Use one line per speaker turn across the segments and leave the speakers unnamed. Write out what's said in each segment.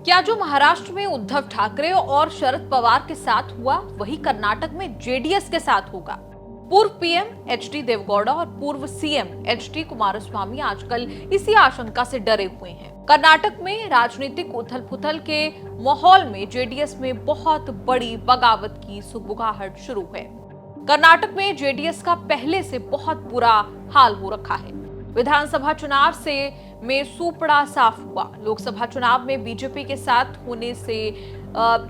क्या जो महाराष्ट्र में उद्धव ठाकरे और शरद पवार के साथ हुआ वही कर्नाटक में जेडीएस के साथ होगा? पूर्व पीएम एचडी देवगौड़ा और पूर्व सीएम एचडी कुमारस्वामी आजकल इसी आशंका से डरे हुए हैं। कर्नाटक में राजनीतिक उथल-पुथल के माहौल में जेडीएस में बहुत बड़ी बगावत की सुगबुगाहट शुरू है। कर्नाटक में जेडीएस का पहले से बहुत बुरा हाल हो रखा है। विधानसभा चुनाव में सूपड़ा साफ हुआ। लोकसभा चुनाव में बीजेपी के साथ होने से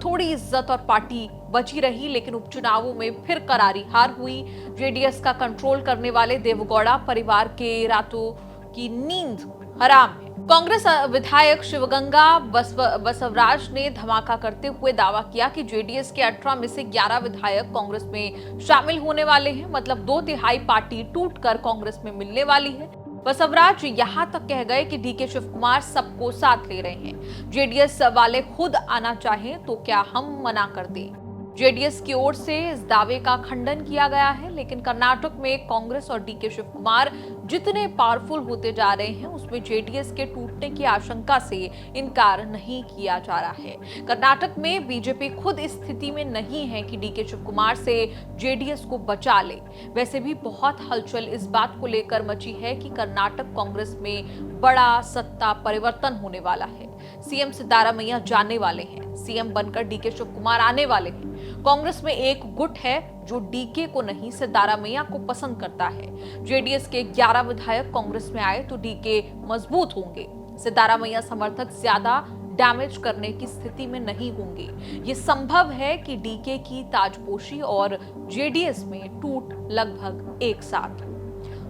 थोड़ी इज्जत और पार्टी बची रही, लेकिन उपचुनावों में फिर करारी हार हुई। जेडीएस का कंट्रोल करने वाले देवगौड़ा परिवार के रातों की नींद हराम है। कांग्रेस विधायक शिवगंगा बसवराज ने धमाका करते हुए दावा किया कि जेडीएस के 18 में से 11 विधायक कांग्रेस में शामिल होने वाले हैं। मतलब 2/3 पार्टी टूटकर कांग्रेस में मिलने वाली है। बसवराज यहां तक कह गए कि डीके शिव कुमार सबको साथ ले रहे हैं। जेडीएस वाले खुद आना चाहें तो क्या हम मना कर दें? जेडीएस की ओर से इस दावे का खंडन किया गया है, लेकिन कर्नाटक में कांग्रेस और डीके शिव कुमार जितने पावरफुल होते जा रहे हैं, उसमें जेडीएस के टूटने की आशंका से इनकार नहीं किया जा रहा है। कर्नाटक में बीजेपी खुद इस स्थिति में नहीं है कि डीके शिव कुमार से जेडीएस को बचा ले। वैसे भी बहुत हलचल इस बात को लेकर मची है कि कर्नाटक कांग्रेस में बड़ा सत्ता परिवर्तन होने वाला है। सीएम सिद्धारामैया जाने वाले हैं, सीएम बनकर डीके शिव कुमार आने वाले हैं। कांग्रेस में एक गुट है जो डीके को नहीं सिद्धारामैया को पसंद करता है। जेडीएस के 11 विधायक कांग्रेस में आए तो डीके मजबूत होंगे। सिद्धारामैया समर्थक ज्यादा डैमेज करने की स्थिति में नहीं होंगे। ये संभव है कि डीके की ताजपोशी और जेडीएस में टूट लगभग एक साथ।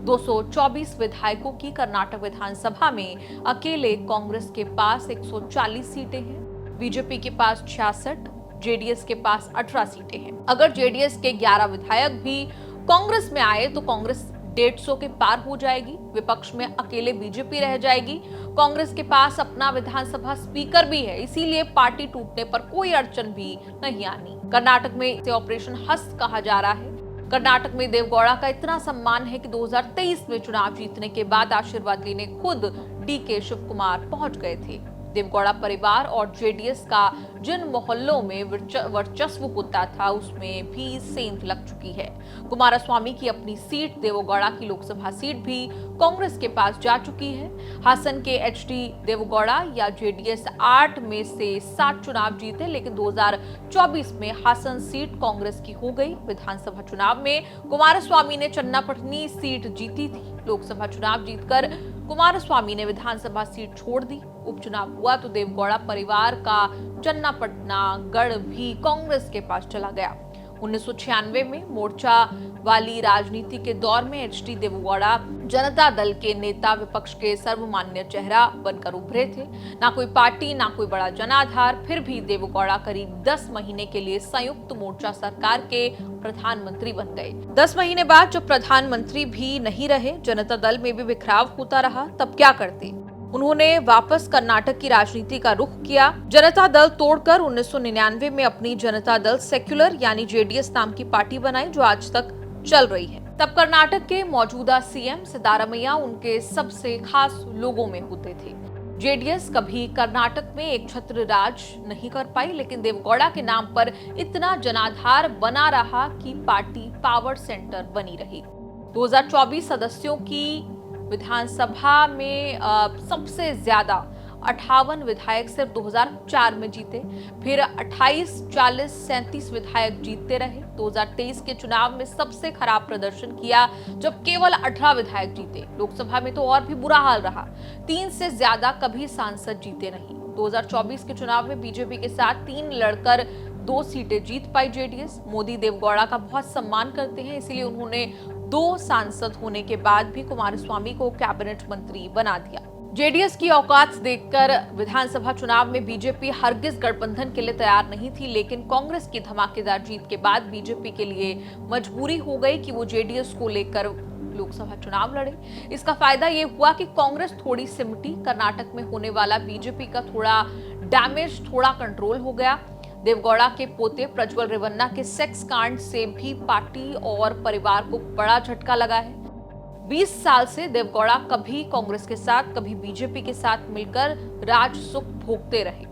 224 विधायकों की कर्नाटक विधानसभा में अकेले कांग्रेस के पास 140 सीटें हैं, बीजेपी के पास 66, जेडीएस के पास 18 सीटें हैं। अगर जेडीएस के 11 विधायक भी कांग्रेस में आए तो कांग्रेस 150 के पार हो जाएगी। विपक्ष में अकेले बीजेपी रह जाएगी। कांग्रेस के पास अपना विधानसभा स्पीकर भी है, इसीलिए पार्टी टूटने पर कोई अड़चन भी नहीं आनी। कर्नाटक में इसे ऑपरेशन हस्त कहा जा रहा है। कर्नाटक में देवगौड़ा का इतना सम्मान है कि 2023 में चुनाव जीतने के बाद आशीर्वाद लेने खुद डीके शिव कुमार पहुंच गए थे। देवगौड़ा परिवार और जेडीएस का जिन मोहल्लों में वर्चस्व होता था, उसमें भी सेंध लग चुकी है। कुमारस्वामी की अपनी सीट देवगौड़ा की लोकसभा सीट भी कांग्रेस के पास जा चुकी है। हासन के एचडी देवगौड़ा या जेडीएस 8 में से 7 चुनाव जीते, लेकिन 2024 में हासन सीट कांग्रेस की हो गई। विधानसभा चुनाव में कुमारस्वामी ने चन्नापटनी सीट जीती थी। लोकसभा चुनाव जीतकर कुमारस्वामी ने विधानसभा सीट छोड़ दी। उपचुनाव हुआ तो देवगौड़ा परिवार का चन्नापटना गढ़ भी कांग्रेस के पास चला गया। 1996 में मोर्चा वाली राजनीति के दौर में एचडी देवगौड़ा जनता दल के नेता, विपक्ष के सर्वमान्य चेहरा बनकर उभरे थे। ना कोई पार्टी, ना कोई बड़ा जनाधार, फिर भी देवगौड़ा करीब 10 महीने के लिए संयुक्त मोर्चा सरकार के प्रधानमंत्री बन गए। 10 महीने बाद जब प्रधानमंत्री भी नहीं रहे, जनता दल में भी बिखराव होता रहा, तब क्या करते? उन्होंने वापस कर्नाटक की राजनीति का रुख किया। जनता दल तोड़कर 1999 में अपनी जनता दल सेक्युलर यानी जेडीएस नाम की पार्टी बनाई, जो आज तक चल रही है। तब कर्नाटक के मौजूदा सीएम सिद्धारामैया उनके सबसे खास लोगों में होते थे। जेडीएस कभी कर्नाटक में एक छत्र राज नहीं कर पाई, लेकिन देवगौड़ा के नाम पर इतना जनाधार बना रहा कि पार्टी पावर सेंटर बनी रही। 2024 सदस्यों की विधानसभा में सबसे ज्यादा 58 विधायक सिर्फ 2004 में जीते, फिर 28, 40, 37 विधायक जीतते रहे। 2023 के चुनाव में सबसे खराब प्रदर्शन किया जब केवल 18 विधायक जीते। लोकसभा में तो और भी बुरा हाल रहा, 3 से ज्यादा कभी सांसद जीते नहीं। 2024 के चुनाव में बीजेपी के साथ 3 लड़कर 2 सीटें जीत पाई जेडीएस। मोदी देवगौड़ा का बहुत सम्मान करते हैं, इसीलिए उन्होंने 2 सांसद होने के बाद भी कुमारस्वामी को कैबिनेट मंत्री बना दिया। जेडीएस की औकात देखकर विधानसभा चुनाव में बीजेपी हरगिज गठबंधन के लिए तैयार नहीं थी, लेकिन कांग्रेस की धमाकेदार जीत के बाद बीजेपी के लिए मजबूरी हो गई कि वो जेडीएस को लेकर लोकसभा चुनाव लड़े। इसका फायदा ये हुआ कि कांग्रेस थोड़ी सिमटी। कर्नाटक में होने वाला बीजेपी का थोड़ा डैमेज थोड़ा कंट्रोल हो गया। देवगौड़ा के पोते प्रज्वल रेवन्ना के सेक्स कांड से भी पार्टी और परिवार को बड़ा झटका लगा है। 20 साल से देवगौड़ा कभी कांग्रेस के साथ, कभी बीजेपी के साथ मिलकर राज सुख भोगते रहे।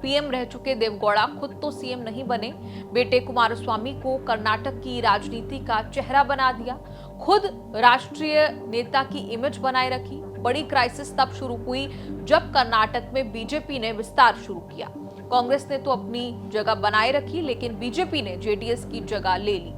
पीएम रह चुके देवगौड़ा खुद तो सीएम नहीं बने, बेटे कुमारस्वामी को कर्नाटक की राजनीति का चेहरा बना दिया, खुद राष्ट्रीय नेता की इमेज बनाए रखी। बड़ी क्राइसिस तब शुरू हुई जब कर्नाटक में बीजेपी ने विस्तार शुरू किया। कांग्रेस ने तो अपनी जगह बनाए रखी, लेकिन बीजेपी ने जेडीएस की जगह ले ली।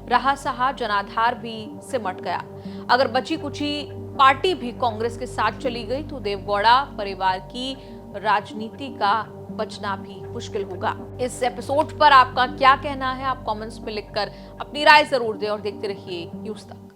रहा सहा जनाधार भी सिमट गया। अगर बची कुची पार्टी भी कांग्रेस के साथ चली गई तो देवगौड़ा परिवार की राजनीति का बचना भी मुश्किल होगा। इस एपिसोड पर आपका क्या कहना है? आप कमेंट्स में लिखकर अपनी राय जरूर दें और देखते रहिए न्यूज़ तक।